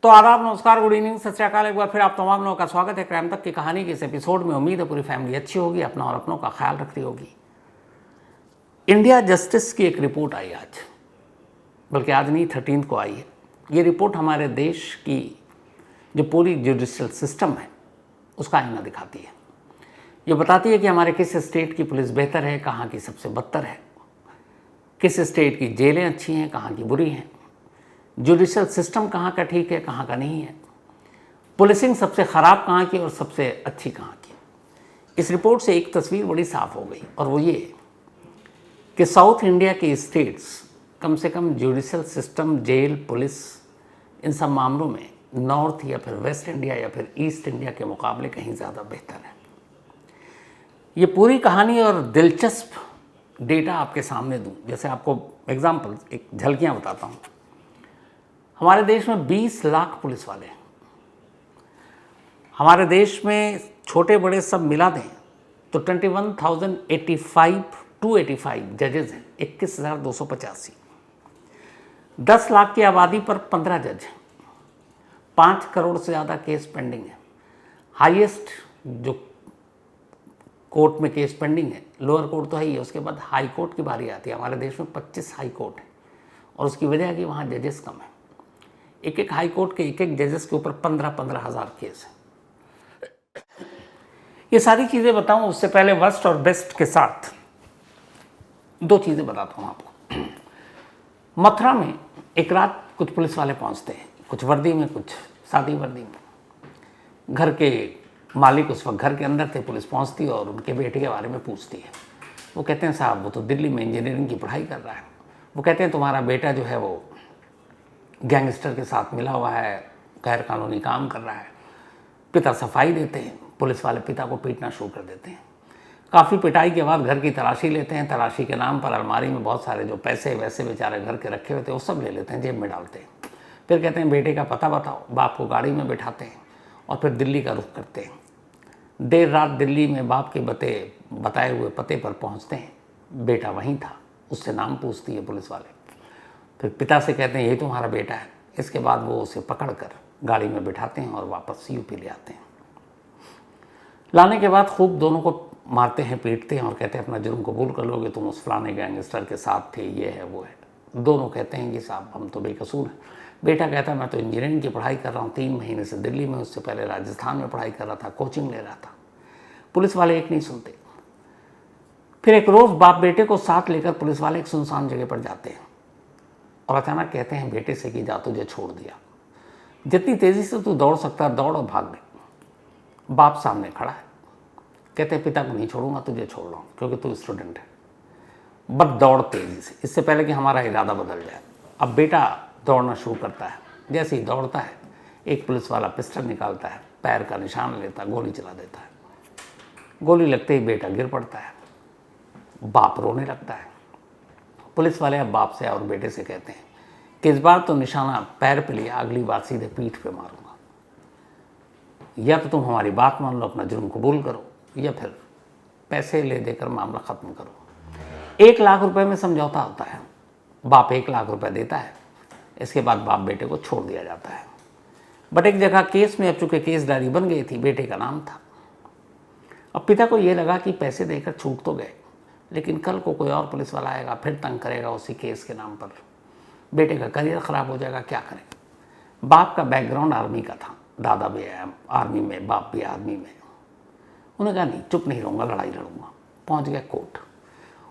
तो आदाब, नमस्कार, गुड इवनिंग, सत श्री अकाल। एक बार फिर आप तमाम लोगों का स्वागत है क्राइम तक की कहानी के इस एपिसोड में। उम्मीद है पूरी फैमिली अच्छी होगी, अपना और अपनों का ख्याल रख रही होगी। इंडिया जस्टिस की एक रिपोर्ट आई आज, बल्कि आज नहीं 13 को आई है। ये रिपोर्ट हमारे देश की जो पूरी जुडिशियल सिस्टम है उसका आईना दिखाती है। ये बताती है कि हमारे किस स्टेट की पुलिस बेहतर है, कहाँ की सबसे बदतर है, किस स्टेट की जेलें अच्छी हैं, कहाँ की बुरी हैं, जुडिशियल सिस्टम कहाँ का ठीक है, कहाँ का नहीं है, पुलिसिंग सबसे ख़राब कहाँ की और सबसे अच्छी कहाँ की। इस रिपोर्ट से एक तस्वीर बड़ी साफ़ हो गई, और वो ये कि साउथ इंडिया के स्टेट्स कम से कम जुडिशियल सिस्टम, जेल, पुलिस, इन सब मामलों में नॉर्थ या फिर वेस्ट इंडिया या फिर ईस्ट इंडिया के मुकाबले कहीं ज़्यादा बेहतर है। ये पूरी कहानी और दिलचस्प डेटा आपके सामने दूं, जैसे आपको एग्जाम्पल, एक झलकियाँ बताता हूँ। हमारे देश में 20 लाख पुलिस वाले हैं। हमारे देश में छोटे बड़े सब मिला दें तो 21,085 जजेस हैं, 21,285। 10 लाख की आबादी पर 15 जज हैं, 5 करोड़ से ज़्यादा केस पेंडिंग है। हाईएस्ट जो कोर्ट में केस पेंडिंग है, लोअर कोर्ट तो है ही है, उसके बाद हाई कोर्ट की बारी आती है। हमारे देश में 25 हाई कोर्ट है, और उसकी वजह है कि वहाँ जजेस कम है। एक हाई कोर्ट के एक जजेस के ऊपर 15-15 हज़ार केस है। ये सारी चीज़ें बताऊं उससे पहले वर्स्ट और बेस्ट के साथ 2 चीज़ें बताता हूँ आपको। मथुरा में एक रात कुछ पुलिस वाले पहुँचते हैं, कुछ वर्दी में, कुछ सादी वर्दी में। घर के मालिक उस वक्त घर के अंदर थे। पुलिस पहुँचती है और उनके बेटे के बारे में पूछती है। वो कहते हैं साहब वो तो दिल्ली में इंजीनियरिंग की पढ़ाई कर रहा है। वो कहते हैं तुम्हारा बेटा जो है वो गैंगस्टर के साथ मिला हुआ है, गैर कानूनी काम कर रहा है। पिता सफाई देते हैं। पुलिस वाले पिता को पीटना शुरू कर देते हैं। काफ़ी पिटाई के बाद घर की तलाशी लेते हैं। तलाशी के नाम पर अलमारी में बहुत सारे जो पैसे वैसे बेचारे घर के रखे हुए थे वो सब ले लेते हैं, जेब में डालते हैं। फिर कहते हैं बेटे का पता बताओ। बाप को गाड़ी में बिठाते हैं और फिर दिल्ली का रुख करते हैं। देर रात दिल्ली में बाप के बताए हुए पते पर पहुँचते हैं। बेटा वहीं था। उससे नाम पूछती है पुलिस वाले। फिर पिता से कहते हैं यही तुम्हारा बेटा है। इसके बाद वो उसे पकड़कर गाड़ी में बिठाते हैं और वापस यूपी ले आते हैं। लाने के बाद खूब दोनों को मारते हैं, पीटते हैं और कहते हैं अपना जुर्म कबूल कर लोगे, तुम उस फलाने गैंगस्टर के साथ थे, ये है वो है। दोनों कहते हैं कि साहब हम तो बेकसूर हैं। बेटा कहता है मैं तो इंजीनियरिंग की पढ़ाई कर रहा हूँ, 3 महीने से दिल्ली में, उससे पहले राजस्थान में पढ़ाई कर रहा था, कोचिंग ले रहा था। पुलिस वाले एक नहीं सुनते। फिर एक रोज़ बाप बेटे को साथ लेकर पुलिस वाले एक सुनसान जगह पर जाते हैं और अचानक कहते हैं बेटे से कि जा, तुझे छोड़ दिया, जितनी तेज़ी से तू दौड़ सकता दौड़ और भाग गए। बाप सामने खड़ा है। कहते हैं पिता को नहीं छोड़ूंगा, तुझे छोड़ रहा हूँ क्योंकि तू स्टूडेंट है, बस दौड़ तेज़ी से, इससे पहले कि हमारा इरादा बदल जाए। अब बेटा दौड़ना शुरू करता है। जैसे ही दौड़ता है एक पुलिस वाला पिस्टल निकालता है, पैर का निशान लेता है, गोली चला देता है। गोली लगते ही बेटा गिर पड़ता है। बाप रोने लगता है। पुलिस वाले अब बाप से और बेटे से कहते हैं कि इस बार तो निशाना पैर पे लिया, अगली बार सीधे पीठ पे मारूंगा। या तो तुम हमारी बात मान लो, अपना जुर्म कबूल करो, या फिर पैसे ले देकर मामला ख़त्म करो। 1 लाख रुपए में समझौता होता है। बाप 1 लाख रुपए देता है। इसके बाद बाप बेटे को छोड़ दिया जाता है। बट एक जगह केस में, अब चूँकि केस डायरी बन गई थी, बेटे का नाम था। अब पिता को ये लगा कि पैसे देकर छूट तो गए, लेकिन कल को कोई और पुलिस वाला आएगा, फिर तंग करेगा उसी केस के नाम पर, बेटे का करियर ख़राब हो जाएगा, क्या करें। बाप का बैकग्राउंड आर्मी का था, दादा भी आर्मी में, बाप भी आर्मी में। उन्होंने कहा नहीं, चुप नहीं रहूँगा, लड़ाई लड़ूंगा। पहुँच गया कोर्ट।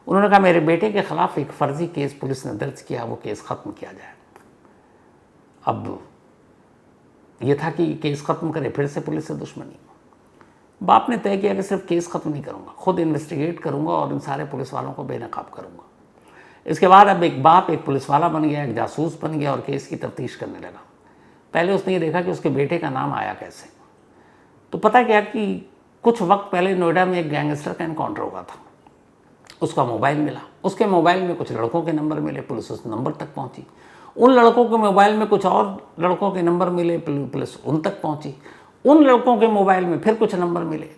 उन्होंने कहा मेरे बेटे के ख़िलाफ़ एक फ़र्ज़ी केस पुलिस ने दर्ज किया, वो केस ख़त्म किया जाए। अब ये था कि केस ख़त्म करे, फिर से पुलिस से दुश्मनी। बाप ने तय किया कि सिर्फ केस ख़त्म नहीं करूँगा, खुद इन्वेस्टिगेट करूँगा और इन सारे पुलिस वालों को बेनकाब करूँगा। इसके बाद अब एक बाप एक पुलिस वाला बन गया, एक जासूस बन गया और केस की तफ्तीश करने लगा। पहले उसने ये देखा कि उसके बेटे का नाम आया कैसे। तो पता क्या कि कुछ वक्त पहले नोएडा में एक गैंगस्टर का एनकाउंटर हुआ था। उसका मोबाइल मिला। उसके मोबाइल में कुछ लड़कों के नंबर मिले। पुलिस उस नंबर तक पहुंची। उन लड़कों के मोबाइल में कुछ और लड़कों के नंबर मिले। पुलिस उन तक पहुंची। उन लड़कों के मोबाइल में फिर कुछ नंबर मिले।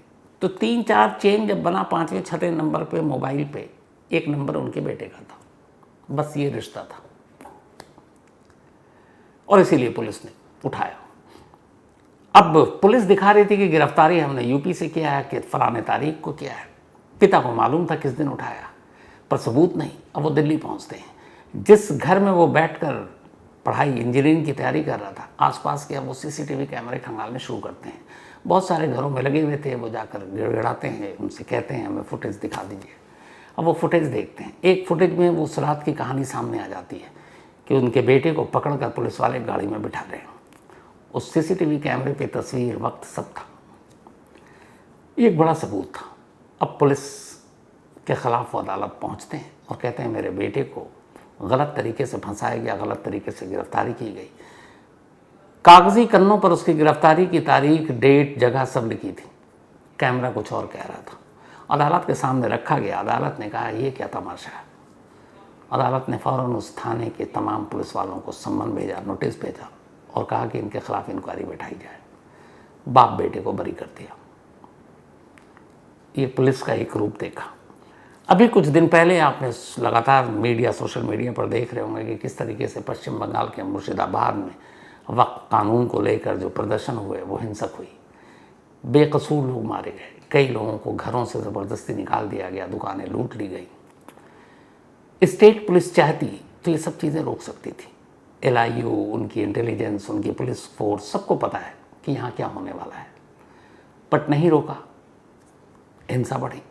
तो 3-4 चेन जब बना, 5वें-6वें नंबर पे मोबाइल पे एक नंबर उनके बेटे का था। बस ये रिश्ता था और इसीलिए पुलिस ने उठाया। अब पुलिस दिखा रही थी कि गिरफ्तारी हमने यूपी से किया है, कि फलाने तारीख को किया है। पिता को मालूम था किस दिन उठाया, पर सबूत नहीं। अब वो दिल्ली पहुंचते हैं। जिस घर में वो बैठकर पढ़ाई इंजीनियरिंग की तैयारी कर रहा था, आसपास के अब वो सीसीटीवी कैमरे खंगालने शुरू करते हैं। बहुत सारे घरों में लगे हुए थे। वो जाकर गिड़गिड़ाते हैं, उनसे कहते हैं हमें फुटेज दिखा दीजिए। अब वो फुटेज देखते हैं। एक फुटेज में वो उस रात की कहानी सामने आ जाती है कि उनके बेटे को पकड़कर पुलिस वाले गाड़ी में बिठा रहे हैं। उस सीसीटीवी कैमरे पे तस्वीर, वक्त सब था। ये एक बड़ा सबूत था। अब पुलिस के खिलाफ वो अदालत पहुंचते हैं और कहते हैं मेरे बेटे को गलत तरीके से फंसाया गया, गलत तरीके से गिरफ्तारी की गई। कागजी कन्नों पर उसकी गिरफ्तारी की तारीख, डेट, जगह सब लिखी थी। कैमरा कुछ और कह रहा था। अदालत के सामने रखा गया। अदालत ने कहा ये क्या तमाशा है। अदालत ने फ़ौरन उस थाने के तमाम पुलिस वालों को सम्मन भेजा, नोटिस भेजा और कहा कि इनके खिलाफ इंक्वायरी बैठाई जाए। बाप बेटे को बरी कर दिया। ये पुलिस का एक रूप देखा। अभी कुछ दिन पहले आपने लगातार मीडिया, सोशल मीडिया पर देख रहे होंगे कि किस तरीके से पश्चिम बंगाल के मुर्शिदाबाद में वक्त कानून को लेकर जो प्रदर्शन हुए वो हिंसक हुई। बेकसूर लोग मारे गए। कई लोगों को घरों से ज़बरदस्ती निकाल दिया गया, दुकानें लूट ली गई। स्टेट पुलिस चाहती तो ये सब चीज़ें रोक सकती थी। LIU, उनकी इंटेलिजेंस, उनकी पुलिस फोर्स, सबको पता है कि यहाँ क्या होने वाला है, बट नहीं रोका। हिंसा बढ़ी।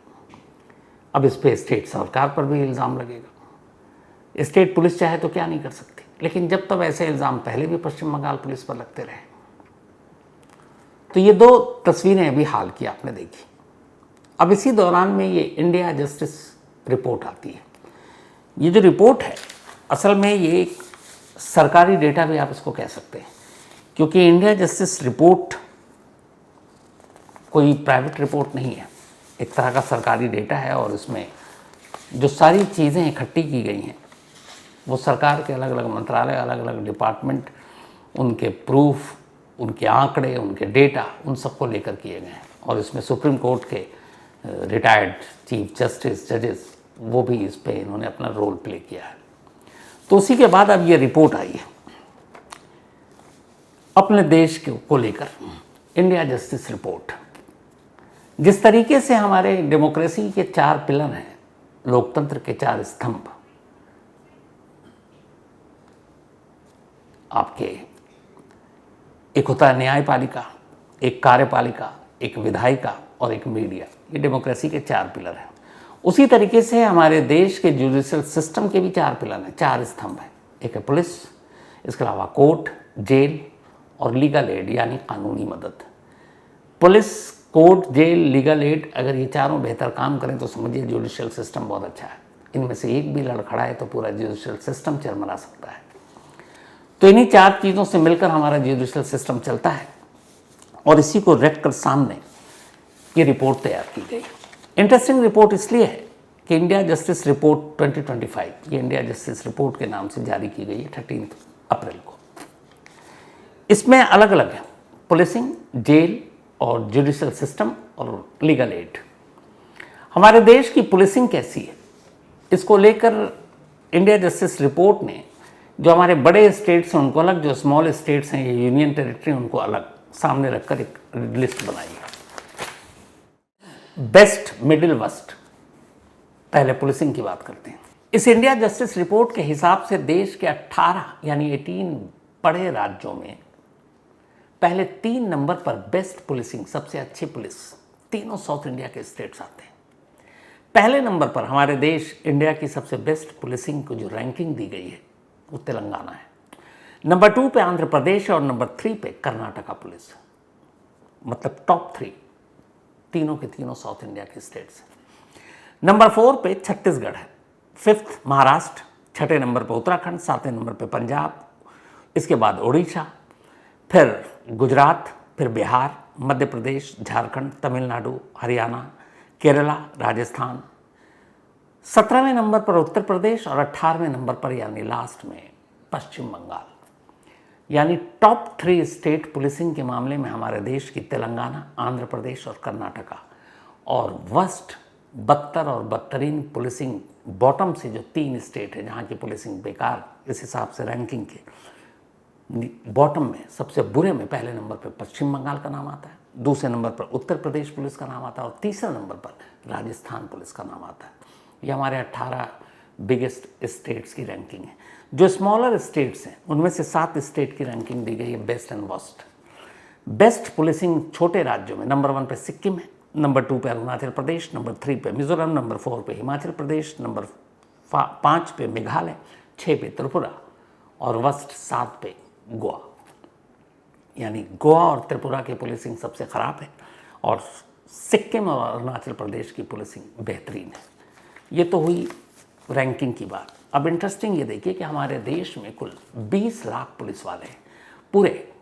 अब इस पे स्टेट सरकार पर भी इल्ज़ाम लगेगा। स्टेट पुलिस चाहे तो क्या नहीं कर सकती, लेकिन जब तक ऐसे इल्ज़ाम पहले भी पश्चिम बंगाल पुलिस पर लगते रहे। तो ये दो तस्वीरें अभी हाल की आपने देखी। अब इसी दौरान में ये इंडिया जस्टिस रिपोर्ट आती है। ये जो रिपोर्ट है असल में ये एक सरकारी डेटा भी आप इसको कह सकते हैं, क्योंकि इंडिया जस्टिस रिपोर्ट कोई प्राइवेट रिपोर्ट नहीं है, एक तरह का सरकारी डेटा है। और इसमें जो सारी चीज़ें इकट्ठी की गई हैं वो सरकार के अलग अलग मंत्रालय, अलग अलग डिपार्टमेंट, उनके प्रूफ, उनके आंकड़े, उनके डेटा, उन सबको लेकर किए गए हैं। और इसमें सुप्रीम कोर्ट के रिटायर्ड चीफ जस्टिस, जजेस, वो भी इस पे इन्होंने अपना रोल प्ले किया है। तो उसी के बाद अब ये रिपोर्ट आई है अपने देश को लेकर, इंडिया जस्टिस रिपोर्ट। जिस तरीके से हमारे डेमोक्रेसी के 4 पिलर हैं, लोकतंत्र के 4 स्तंभ, आपके एक होता है न्यायपालिका, एक कार्यपालिका, एक विधायिका और एक मीडिया। ये डेमोक्रेसी के 4 पिलर हैं। उसी तरीके से हमारे देश के जुडिशियल सिस्टम के भी 4 पिलर हैं, 4 स्तंभ हैं। एक है पुलिस, इसके अलावा कोर्ट, जेल और लीगल एड यानी कानूनी मदद। Police, court, jail, legal aid, अगर ये चारों बेहतर काम करें तो समझिए जुडिशियल सिस्टम बहुत अच्छा है। इनमें से एक भी लड़खड़ाए तो पूरा जुडिशियल सिस्टम चरमरा सकता है। तो इन्हीं 4 चीज़ों से मिलकर हमारा जुडिशियल सिस्टम चलता है और इसी को रख कर सामने ये रिपोर्ट तैयार की गई। इंटरेस्टिंग रिपोर्ट इसलिए है कि इंडिया जस्टिस रिपोर्ट 2025, ये इंडिया जस्टिस रिपोर्ट के नाम से जारी की गई है 13 अप्रैल को। इसमें अलग अलग है पुलिसिंग, जेल और जुडिशियल सिस्टम और लीगल एड। हमारे देश की पुलिसिंग कैसी है, इसको लेकर इंडिया जस्टिस रिपोर्ट ने जो हमारे बड़े स्टेट्स हैं उनको अलग, जो स्मॉल स्टेट्स हैं, ये यूनियन टेरिटरी, उनको अलग सामने रखकर एक लिस्ट बनाई है। Best, middle, worst. पहले पुलिसिंग की बात करते हैं। इस इंडिया जस्टिस रिपोर्ट के हिसाब से देश के 18 यानी 18 बड़े राज्यों में पहले 3 नंबर पर बेस्ट पुलिसिंग, सबसे अच्छी पुलिस, तीनों साउथ इंडिया के स्टेट्स आते हैं। पहले नंबर पर हमारे देश इंडिया की सबसे बेस्ट पुलिसिंग को जो रैंकिंग दी गई है वो तेलंगाना है। नंबर 2 पे आंध्र प्रदेश और नंबर 3 पे कर्नाटका पुलिस, मतलब टॉप 3 तीनों के तीनों साउथ इंडिया के स्टेट्स हैं। नंबर 4 पे छत्तीसगढ़ है, 5th महाराष्ट्र, 6ठे नंबर पे उत्तराखंड, 7वें नंबर पे पंजाब, इसके बाद उड़ीसा, फिर गुजरात, फिर बिहार, मध्य प्रदेश, झारखंड, तमिलनाडु, हरियाणा, केरला, राजस्थान। 17वें नंबर पर उत्तर प्रदेश और 18वें नंबर पर यानी लास्ट में पश्चिम बंगाल। यानी टॉप 3 स्टेट पुलिसिंग के मामले में हमारे देश की तेलंगाना, आंध्र प्रदेश और कर्नाटका। और वर्स्ट, बदतर और बदतरीन पुलिसिंग बॉटम से जो 3 स्टेट है जहाँ की पुलिसिंग बेकार इस हिसाब से रैंकिंग के, बॉटम में सबसे बुरे में पहले नंबर पर पश्चिम बंगाल का नाम आता है, दूसरे नंबर पर उत्तर प्रदेश पुलिस का नाम आता है और तीसरे नंबर पर राजस्थान पुलिस का नाम आता है। ये हमारे 18 बिगेस्ट स्टेट्स की रैंकिंग है। जो स्मॉलर स्टेट्स हैं उनमें से 7 स्टेट की रैंकिंग दी गई है best and worst. Best policing छोटे राज्यों में नंबर 1 पे सिक्किम है, नंबर 2 पे अरुणाचल प्रदेश, नंबर 3 पे मिजोरम, नंबर 4 पे हिमाचल प्रदेश, नंबर 5 पे मेघालय, 6 पे त्रिपुरा और वर्स्ट 7 पे गोवा। यानी गोवा और त्रिपुरा की पुलिसिंग सबसे ख़राब है और सिक्किम और अरुणाचल प्रदेश की पुलिसिंग बेहतरीन है। ये तो हुई रैंकिंग की बात। अब इंटरेस्टिंग ये देखिए कि हमारे देश में कुल 20 लाख पुलिस वाले हैं, पूरे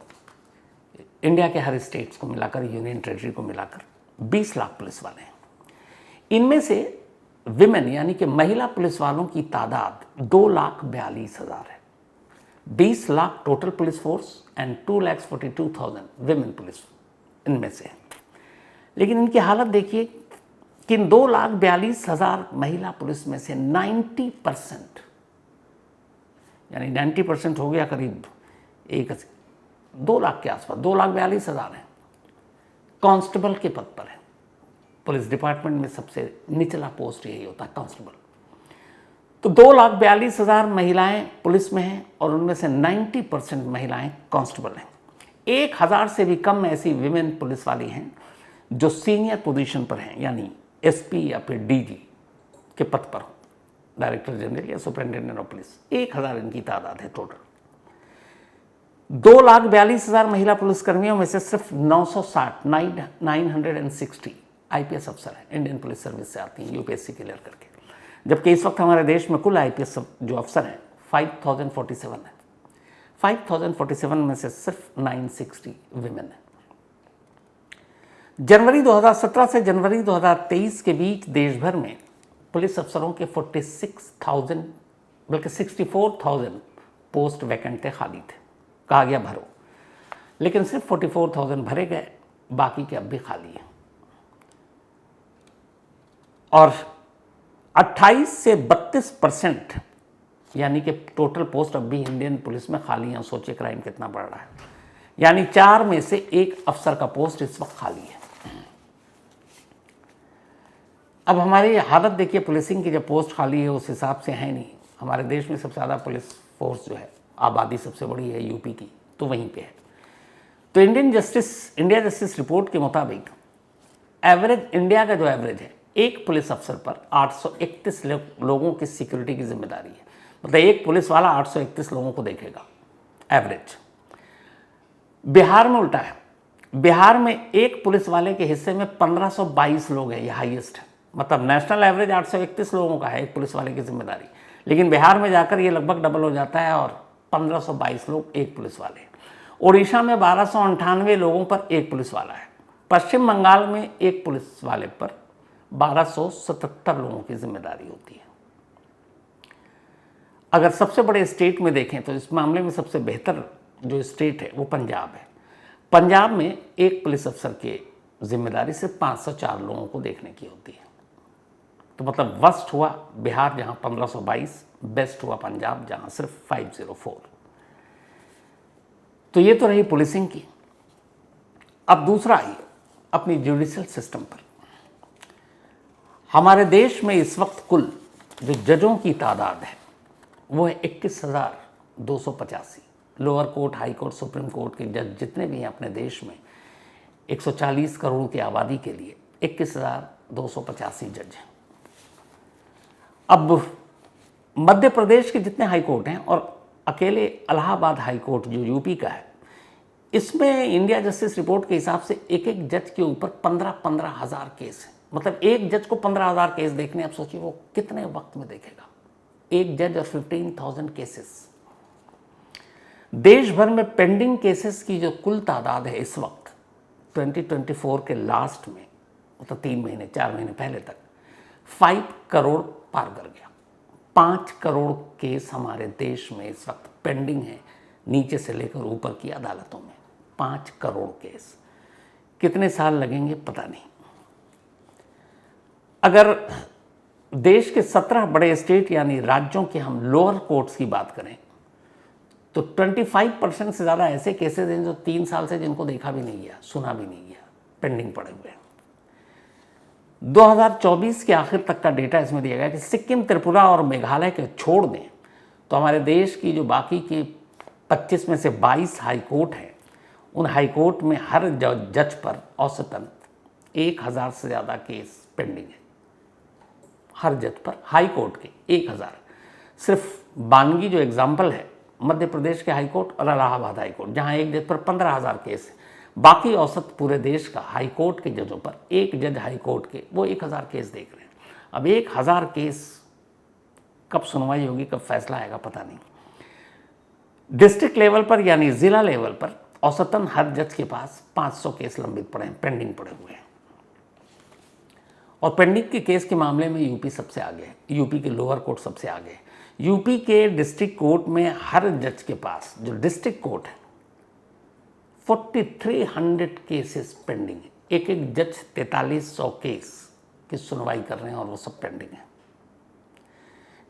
इंडिया के हर स्टेट्स को मिलाकर, यूनियन टेरिटरी को मिलाकर 20 लाख पुलिस वाले हैं। इनमें से विमेन यानी कि महिला पुलिस वालों की तादाद 2,42,000 है। 20 lakh total police force and 2,42,000 women police इनमें से है। लेकिन इनकी हालत देखिए कि इन 2,42,000 महिला पुलिस में से 90% यानी 90% हो गया करीब 2 लाख के आसपास, 2,42,000 है कांस्टेबल के पद पर है। पुलिस डिपार्टमेंट में सबसे निचला पोस्ट यही होता है, कांस्टेबल। तो 2,42,000 महिलाएं पुलिस में हैं और उनमें से 90% महिलाएं कांस्टेबल हैं। 1,000 से भी कम ऐसी विमेन पुलिस वाली हैं जो सीनियर पोजीशन पर हैं, यानी एसपी या फिर डीजी के पद पर हो, डायरेक्टर जनरल या सुपरिटेंडेंट ऑफ पुलिस। 1,000 इनकी तादाद है टोटल। 2,42,000 महिला पुलिसकर्मियों में से सिर्फ 960 आईपीएस अफसर हैं, इंडियन पुलिस सर्विस से आती हैं यूपीएससी क्लियर करके। जबकि इस वक्त हमारे देश में कुल आईपीएस जो अफसर हैं 5,047 है। 5,047 में से सिर्फ 960 विमेन है। जनवरी 2017 से जनवरी 2023 के बीच देश भर में पुलिस अफसरों के 46,000 बल्कि 64,000 पोस्ट वैकेंट थे, खाली थे। कहा गया भरो, लेकिन सिर्फ 44,000 भरे गए, बाकी के अब भी खाली हैं। और 28 से 32% यानी कि टोटल पोस्ट अब भी इंडियन पुलिस में खाली हैं। सोचिए क्राइम कितना बढ़ रहा है। यानी 4 में से 1 अफसर का पोस्ट इस वक्त खाली है। अब हमारी हालत देखिए पुलिसिंग की, जब पोस्ट खाली है उस हिसाब से है नहीं। हमारे देश में सबसे ज़्यादा पुलिस फोर्स जो है, आबादी सबसे बड़ी है यूपी की, तो वहीं पे है। तो इंडिया जस्टिस रिपोर्ट के मुताबिक एवरेज, इंडिया का जो एवरेज है, एक पुलिस अफसर पर 831 लोगों की सिक्योरिटी की जिम्मेदारी है। मतलब एक पुलिस वाला 831 लोगों को देखेगा एवरेज। बिहार में उल्टा है। बिहार में एक पुलिस वाले के हिस्से में 1522 लोग हैं, ये हाईएस्ट है। मतलब नेशनल एवरेज 831 लोगों का है एक पुलिस वाले की जिम्मेदारी, लेकिन बिहार में जाकर ये लगभग डबल हो जाता है और 1522 लोग एक पुलिस वाले। उड़ीसा में 1298 लोगों पर एक पुलिस वाला है। पश्चिम बंगाल में एक पुलिस वाले पर 1277 लोगों की जिम्मेदारी होती है। अगर सबसे बड़े स्टेट में देखें तो इस मामले में सबसे बेहतर जो स्टेट है वो पंजाब है। पंजाब में एक पुलिस अफसर की जिम्मेदारी से 504 लोगों को देखने की होती है। तो मतलब वर्स्ट हुआ बिहार जहां 1522, बेस्ट हुआ पंजाब जहां सिर्फ 504। तो ये तो रही पुलिसिंग की। अब दूसरा आई अपनी जुडिशियल सिस्टम पर। हमारे देश में इस वक्त कुल जो जजों की तादाद है वो है 21,285। Lower court, high court, supreme court के जज जितने भी हैं अपने देश में, 140 करोड़ की आबादी के लिए 21,285 जज हैं। अब मध्य प्रदेश के जितने हाई कोर्ट हैं और अकेले इलाहाबाद हाई कोर्ट जो यूपी का है, इसमें इंडिया जस्टिस रिपोर्ट के हिसाब से एक एक जज के ऊपर 15-15 हज़ार केस है। मतलब एक जज को 15,000 केस देखने, आप सोचिए वो कितने वक्त में देखेगा एक जज, और 15,000 केसेस। देश भर में पेंडिंग केसेस की जो कुल तादाद है इस वक्त 2024 के लास्ट में, मतलब 3 महीने 4 महीने पहले तक 5 करोड़ पार कर गया। 5 करोड़ केस हमारे देश में इस वक्त पेंडिंग है, नीचे से लेकर ऊपर की अदालतों में 5 करोड़ केस। कितने साल लगेंगे पता नहीं। अगर देश के 17 बड़े स्टेट यानी राज्यों के हम लोअर कोर्ट्स की बात करें तो 25% से ज़्यादा ऐसे केसेस हैं जो 3 साल से जिनको देखा भी नहीं गया, सुना भी नहीं गया, पेंडिंग पड़े हुए हैं। 2024 के आखिर तक का डेटा इसमें दिया गया कि सिक्किम, त्रिपुरा और मेघालय के छोड़ दें तो हमारे देश की जो बाकी के 25 में से 22 हाई कोर्ट हैं, उन हाई कोर्ट में हर जज पर औसतन 1000 से ज़्यादा केस पेंडिंग है। हर जज पर हाई कोर्ट के 1000। सिर्फ बानगी जो एग्जाम्पल है, मध्य प्रदेश के हाई कोर्ट और इलाहाबाद हाई कोर्ट, जहाँ एक जज पर 15,000 केस है। बाकी औसत पूरे देश का हाई कोर्ट के जजों पर, एक जज हाई कोर्ट के वो 1000 केस देख रहे हैं। अब 1000 केस कब सुनवाई होगी, कब फैसला आएगा, पता नहीं। डिस्ट्रिक्ट लेवल पर यानी जिला लेवल पर औसतन हर जज के पास 500 केस लंबित पड़े हैं, पेंडिंग पड़े हुए हैं। और पेंडिंग के केस के मामले में यूपी सबसे आगे है। यूपी के लोअर कोर्ट सबसे आगे है। यूपी के डिस्ट्रिक्ट कोर्ट में हर जज के पास, जो डिस्ट्रिक्ट कोर्ट है, 4300 केसेस पेंडिंग है। एक एक जज 4300 केस की सुनवाई कर रहे हैं और वो सब पेंडिंग है।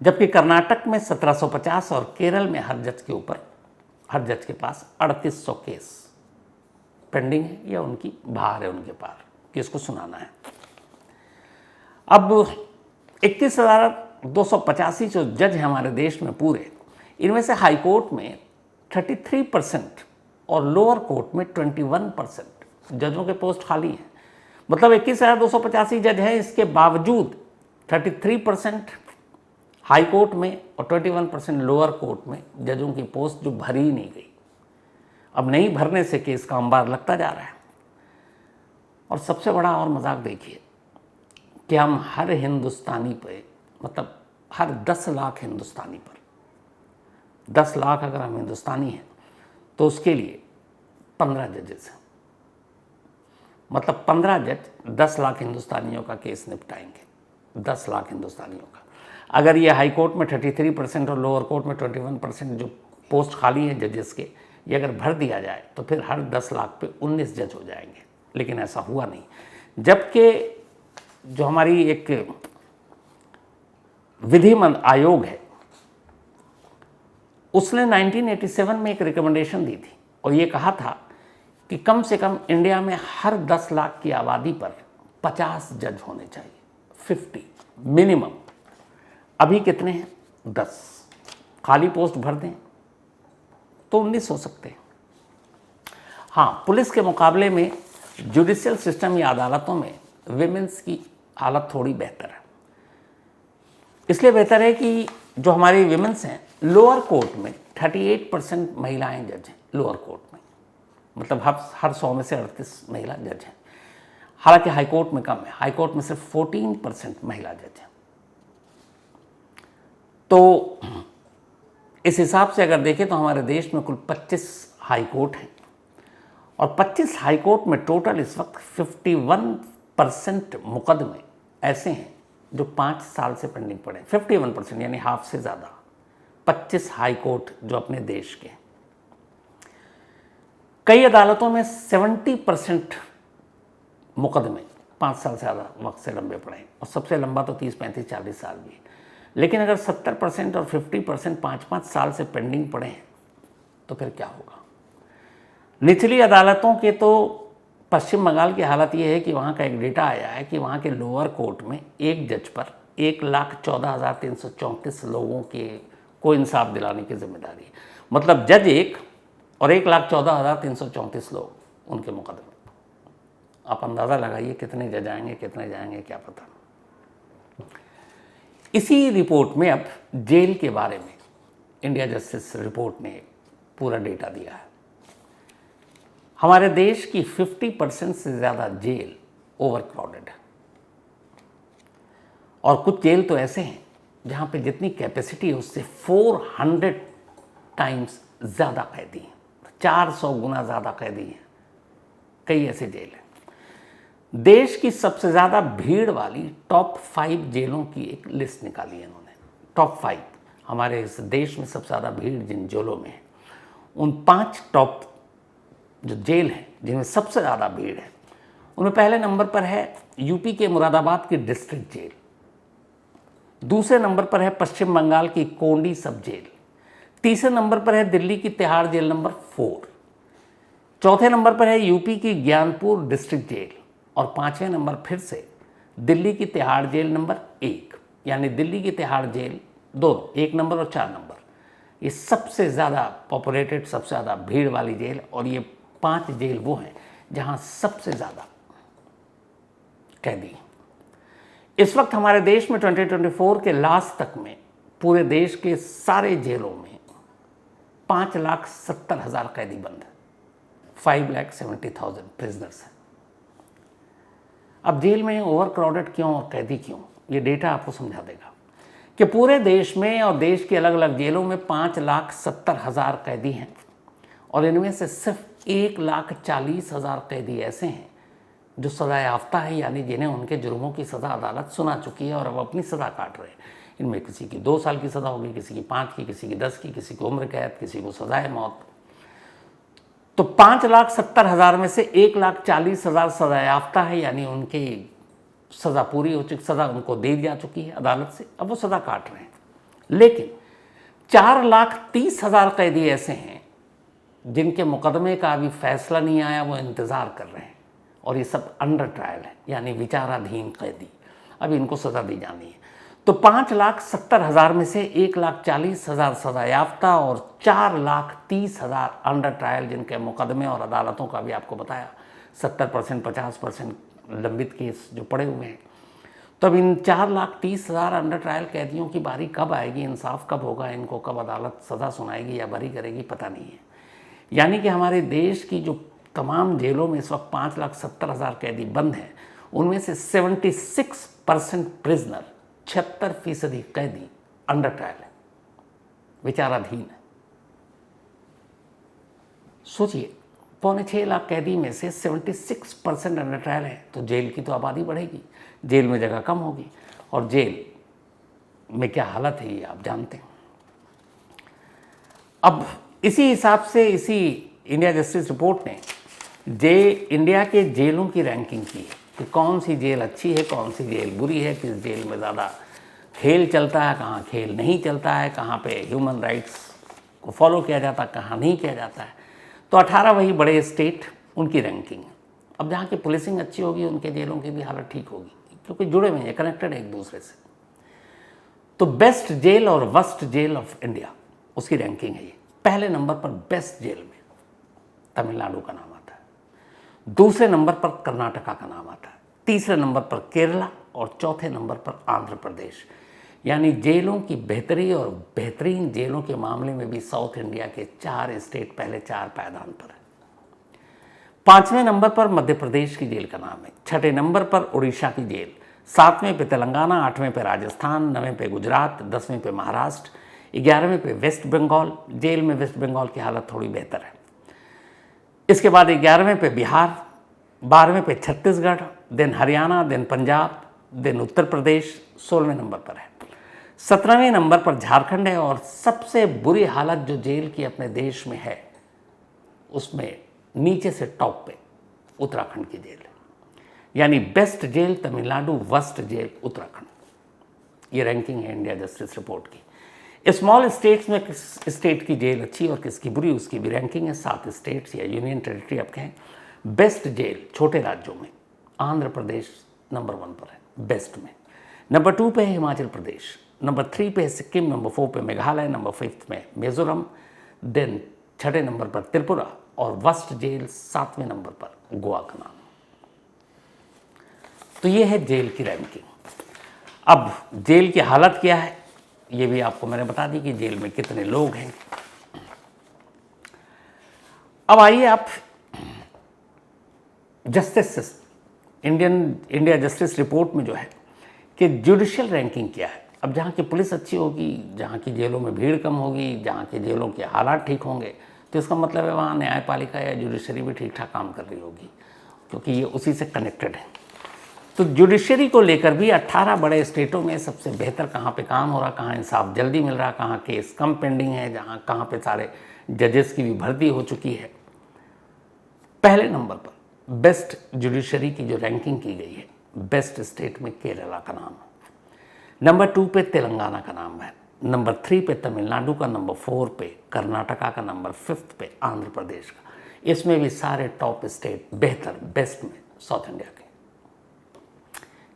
जबकि कर्नाटक में 1750 और केरल में हर जज के पास 3800 केस पेंडिंग है या उनकी बाहर है, उनके पार केस को सुनाना है। अब 31,285 जो जज हैं हमारे देश में पूरे, इनमें से हाई कोर्ट में 33% और लोअर कोर्ट में 21% जजों के पोस्ट खाली हैं। मतलब 21,285 जज हैं, इसके बावजूद 33% हाई कोर्ट में और 21% लोअर कोर्ट में जजों की पोस्ट जो भरी ही नहीं गई। अब नहीं भरने से केस का अंबार लगता जा रहा है। और सबसे बड़ा और मजाक देखिए कि हम हर हिंदुस्तानी पे, मतलब हर 10 लाख हिंदुस्तानी पर, 10 लाख अगर हम हिंदुस्तानी हैं तो उसके लिए 15 जजेस हैं। मतलब 15 जज 10 लाख हिंदुस्तानियों का केस निपटाएंगे। 10 लाख हिंदुस्तानियों का। अगर ये हाई कोर्ट में 33% और लोअर कोर्ट में 21% जो पोस्ट खाली है जजेस के, ये अगर भर दिया जाए तो फिर हर 10 लाख पे 19 जज हो जाएंगे। लेकिन ऐसा हुआ नहीं। जबकि जो हमारी एक विधि आयोग है, उसने 1987 में एक रिकमेंडेशन दी थी और ये कहा था कि कम से कम इंडिया में हर 10 लाख की आबादी पर 50 जज होने चाहिए, 50 मिनिमम। अभी कितने हैं? 10। खाली पोस्ट भर दें तो 19 हो सकते हैं। हाँ, पुलिस के मुकाबले में जुडिशियल सिस्टम या अदालतों में विमेंस की हालत थोड़ी बेहतर है। इसलिए बेहतर है कि जो हमारी विमेंस हैं, लोअर कोर्ट में 38% महिलाएं जज हैं। लोअर कोर्ट में मतलब हर 100 में से 38 महिला जज हैं। हालांकि हाई कोर्ट में कम है। हाई कोर्ट में सिर्फ 14% महिला जज हैं। तो इस हिसाब से अगर देखें तो हमारे देश में कुल 25 हाई कोर्ट हैं और 25 हाई कोर्ट में टोटल इस वक्त 51% मुकदमे ऐसे हैं जो 5 साल से पेंडिंग पड़े। 51% यानी हाफ से ज़्यादा। 25 हाई कोर्ट जो अपने देश के। कई अदालतों में 70% मुकदमे 5 साल से ज़्यादा वक्त से लंबे पड़े हैं और सबसे लंबा तो 30, 35, 40 साल भी। लेकिन अगर 70% और 50% 5-5 साल से पेंडिंग पड़े हैं तो फिर क्या होगा? निचली अदालतों के तो पश्चिम बंगाल की हालत ये है कि वहाँ का एक डेटा आया है कि वहाँ के लोअर कोर्ट में एक जज पर 1,14,334 लोगों को इंसाफ दिलाने की जिम्मेदारी है। मतलब जज एक और 1,14,334 लोग उनके मुकदमे। आप अंदाज़ा लगाइए कितने जज आएंगे, कितने जाएंगे, क्या पता। इसी रिपोर्ट में अब जेल के बारे में इंडिया जस्टिस रिपोर्ट ने पूरा डेटा दिया है। हमारे देश की 50% से ज़्यादा जेल ओवर क्राउडेड है और कुछ जेल तो ऐसे हैं जहाँ पे जितनी कैपेसिटी है उससे 400 टाइम्स ज़्यादा कैदी हैं, 400 गुना ज़्यादा कैदी हैं। कई ऐसे जेल हैं। देश की सबसे ज़्यादा भीड़ वाली टॉप 5 जेलों की एक लिस्ट निकाली है इन्होंने। टॉप 5 हमारे इस देश में सबसे ज़्यादा भीड़ जिन जेलों में है, उन 5 टॉप जो जेल हैं जिनमें सबसे ज़्यादा भीड़ है, उनमें पहले नंबर पर है यूपी के मुरादाबाद की डिस्ट्रिक्ट जेल। दूसरे नंबर पर है पश्चिम बंगाल की कोंडी सब जेल। तीसरे नंबर पर है दिल्ली की तिहाड़ जेल नंबर 4। चौथे नंबर पर है यूपी की ज्ञानपुर डिस्ट्रिक्ट जेल। और पांचवें नंबर फिर से दिल्ली की तिहाड़ जेल नंबर 1। यानी दिल्ली की तिहाड़ जेल दोनों 1 नंबर और 4 नंबर, ये सबसे ज़्यादा पॉपुलेटेड, सबसे ज़्यादा भीड़ वाली जेल। और ये 5 जेल वो हैं जहां सबसे ज़्यादा कैदी हैं। इस वक्त हमारे देश में 2024 के लास्ट तक में पूरे देश के सारे जेलों में 5,70,000 कैदी बंद है। 5,70,000 प्रिजनर्स हैं। अब जेल में ओवर क्राउडेड क्यों और कैदी क्यों, ये डेटा आपको समझा देगा कि पूरे देश में और देश की अलग अलग जेलों में 5,70,000 कैदी हैं और इनमें से सिर्फ 1,40,000 कैदी ऐसे हैं जो सजा याफ्ता है, यानी जिन्हें उनके जुर्मों की सज़ा अदालत सुना चुकी है और अब अपनी सज़ा काट रहे हैं। इनमें किसी की 2 साल की सज़ा होगी, किसी की 5 की, किसी की 10 की, किसी को उम्र कैद, किसी को सजाए मौत। तो 5,70,000 में से 1,40,000 सजा याफ्ता है, यानी उनकी सज़ा पूरी हो चुकी, सज़ा उनको दे दी जा चुकी है अदालत से, अब वो सज़ा काट रहे हैं। लेकिन 4,30,000 कैदी ऐसे हैं जिनके मुकदमे का अभी फैसला नहीं आया, वो इंतज़ार कर रहे हैं और ये सब अंडर ट्रायल है, यानी विचाराधीन कैदी, अभी इनको सज़ा दी जानी है। तो 5,70,000 में से 1,40,000 सजा याफ्ता और 4,30,000 अंडर ट्रायल, जिनके मुकदमे और अदालतों का भी आपको बताया 70%, 50% लंबित केस जो पड़े हुए हैं। तो अब इन 4,30,000 अंडर ट्रायल कैदियों की बारी कब आएगी, इंसाफ कब होगा, इनको कब अदालत सज़ा सुनाएगी या बरी करेगी, पता नहीं है। यानी कि हमारे देश की जो तमाम जेलों में इस वक्त 5,70,000 कैदी बंद हैं, उनमें से 76% प्रिजनर, 76% कैदी अंडर ट्रायल है, विचाराधीन है। सोचिए, 6.25 लाख कैदी में से 76% अंडर ट्रायल है, तो जेल की तो आबादी बढ़ेगी, जेल में जगह कम होगी और जेल में क्या हालत है ये आप जानते हैं। अब इसी हिसाब से इसी इंडिया जस्टिस रिपोर्ट ने इंडिया के जेलों की रैंकिंग की है कि कौन सी जेल अच्छी है, कौन सी जेल बुरी है, किस जेल में ज़्यादा खेल चलता है, कहाँ खेल नहीं चलता है, कहाँ पे ह्यूमन राइट्स को फॉलो किया जाता है, कहाँ नहीं किया जाता है। तो 18 वही बड़े स्टेट, उनकी रैंकिंग। अब जहाँ की पुलिसिंग अच्छी होगी उनके जेलों की भी हालत ठीक होगी, क्योंकि जुड़े हुए हैं, कनेक्टेड है एक दूसरे से। तो बेस्ट जेल और वर्स्ट जेल ऑफ इंडिया, उसकी रैंकिंग है ये। पहले नंबर पर बेस्ट जेल में तमिलनाडु का नाम आता है, दूसरे नंबर पर कर्नाटका का नाम आता है, तीसरे नंबर पर केरला और चौथे नंबर पर आंध्र प्रदेश। यानी जेलों की बेहतरी और बेहतरीन जेलों के मामले में भी साउथ इंडिया के 4 स्टेट पहले 4 पायदान पर है। 5वें नंबर पर मध्य प्रदेश की जेल का नाम है, 6ठे नंबर पर उड़ीसा की जेल, 7वें पे तेलंगाना, 8वें पे राजस्थान, 9वें पे गुजरात, 10वें पे महाराष्ट्र, 11वें पे वेस्ट बंगाल। जेल में वेस्ट बंगाल की हालत थोड़ी बेहतर है। इसके बाद 11वें पे बिहार, 12वें पे Chhattisgarh, then Haryana, then Punjab, then Uttar Pradesh 16वें नंबर पर है। 17वें नंबर पर झारखंड है और सबसे बुरी हालत जो जेल की अपने देश में है, उसमें नीचे से टॉप पे उत्तराखंड की जेल है। यानी best jail Tamil Nadu, worst jail Uttarakhand. ये रैंकिंग है इंडिया जस्टिस रिपोर्ट की। स्मॉल स्टेट्स में किस स्टेट की जेल अच्छी और किसकी बुरी, उसकी भी रैंकिंग है। 7 स्टेट्स या यूनियन टेरिटरी आप कहें। बेस्ट जेल छोटे राज्यों में आंध्र प्रदेश नंबर 1 पर है बेस्ट में। नंबर 2 पे है हिमाचल प्रदेश, नंबर 3 पे है सिक्किम, नंबर 4 पे मेघालय, नंबर 5 में मिजोरम, देन 6ठे नंबर पर त्रिपुरा और वर्स्ट जेल 7वें नंबर पर गोवा का नाम। तो ये है जेल की रैंकिंग। अब जेल की हालत क्या है ये भी आपको मैंने बता दी कि जेल में कितने लोग हैं। अब आइए आप जस्टिस इंडिया जस्टिस रिपोर्ट में जो है कि जुडिशियल रैंकिंग क्या है। अब जहाँ की पुलिस अच्छी होगी, जहाँ की जेलों में भीड़ कम होगी, जहाँ के जेलों के हालात ठीक होंगे, तो इसका मतलब है वहाँ न्यायपालिका या जुडिशरी भी ठीक ठाक काम कर रही होगी, क्योंकि ये उसी से कनेक्टेड है। तो जुडिशरी को लेकर भी 18 बड़े स्टेटों में सबसे बेहतर कहाँ पे काम हो रहा, कहाँ इंसाफ जल्दी मिल रहा, कहाँ केस कम पेंडिंग है, जहाँ कहाँ पे सारे जजेस की भी भर्ती हो चुकी है। पहले नंबर पर बेस्ट जुडिशरी की जो रैंकिंग की गई है, बेस्ट स्टेट में केरला का नाम है। नंबर 2 पे तेलंगाना का नाम है, नंबर 3 पे तमिलनाडु का, नंबर 4 पे कर्नाटका का, नंबर 5 पे आंध्र प्रदेश का। इसमें भी सारे टॉप स्टेट बेहतर बेस्ट में साउथ इंडिया के,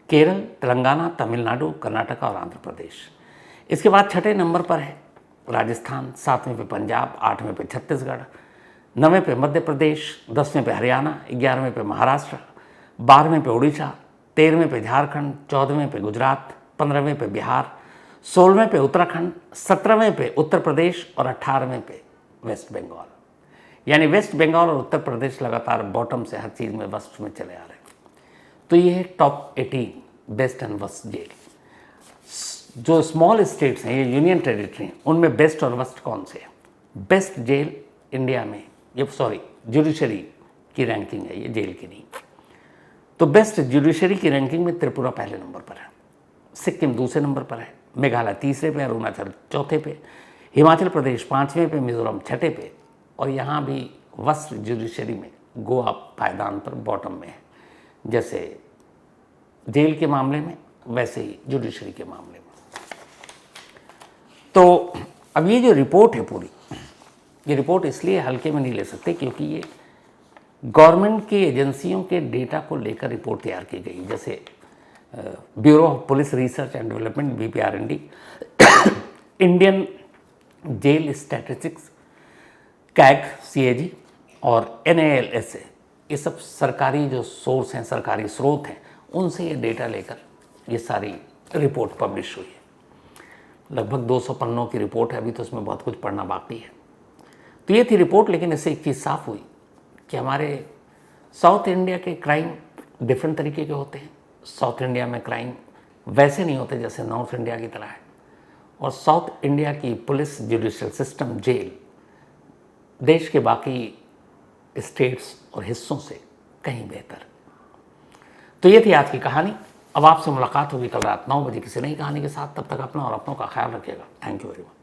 केरल, तेलंगाना, तमिलनाडु, कर्नाटका और आंध्र प्रदेश। इसके बाद छठे नंबर पर है राजस्थान, 7वें पे पंजाब, 8वें पे छत्तीसगढ़, 9वें पे मध्य प्रदेश, 10वें पे हरियाणा, 11वें पे महाराष्ट्र, 12वें पे उड़ीसा, 13वें पे झारखंड, 14वें पे गुजरात, 15वें पे बिहार, 16वें पे उत्तराखंड, 17वें पे उत्तर प्रदेश और 18वें पे वेस्ट बंगाल। यानी वेस्ट बंगाल और उत्तर प्रदेश लगातार बॉटम से हर चीज़ में वर्स्ट में चले आ रहे हैं। तो ये है top 18 best and worst jail. जो स्मॉल स्टेट्स हैं, ये यूनियन टेरिटरी हैं, उनमें बेस्ट और वर्स्ट कौन से हैं? बेस्ट जेल इंडिया में, ये सॉरी जुडिशरी की रैंकिंग है, ये जेल की नहीं। तो बेस्ट जुडिशरी की रैंकिंग में त्रिपुरा पहले नंबर पर है, सिक्किम दूसरे नंबर पर है, मेघालय तीसरे पे, अरुणाचल चौथे पे, हिमाचल प्रदेश 5वें पे, मिजोरम छठे पे, और यहाँ भी वर्स्ट जुडिशरी में गोवा पायदान पर बॉटम में है। जैसे जेल के मामले में वैसे ही जुडिशरी के मामले में। तो अब ये जो रिपोर्ट है पूरी, ये रिपोर्ट इसलिए हल्के में नहीं ले सकते क्योंकि ये गवर्नमेंट की एजेंसियों के डेटा को लेकर रिपोर्ट तैयार की गई। जैसे bureau of police research and development BPRND, Indian jail statistics, CAG CAG और NALSA, ये सब सरकारी जो सोर्स हैं, सरकारी स्रोत हैं, उनसे ये डेटा लेकर ये सारी रिपोर्ट पब्लिश हुई है। लगभग 200 पन्नों की रिपोर्ट है, अभी तो उसमें बहुत कुछ पढ़ना बाकी है। तो ये थी रिपोर्ट, लेकिन इससे एक चीज़ साफ हुई कि हमारे साउथ इंडिया के क्राइम डिफरेंट तरीके के होते हैं। साउथ इंडिया में क्राइम वैसे नहीं होते जैसे नॉर्थ इंडिया की तरह है, और साउथ इंडिया की पुलिस, जुडिशियल सिस्टम, जेल देश के बाकी स्टेट्स और हिस्सों से कहीं बेहतर। तो ये थी आज की कहानी। अब आपसे मुलाकात होगी कल रात 9 बजे किसी नई कहानी के साथ। तब तक अपना और अपनों का ख्याल रखिएगा। Thank you very much.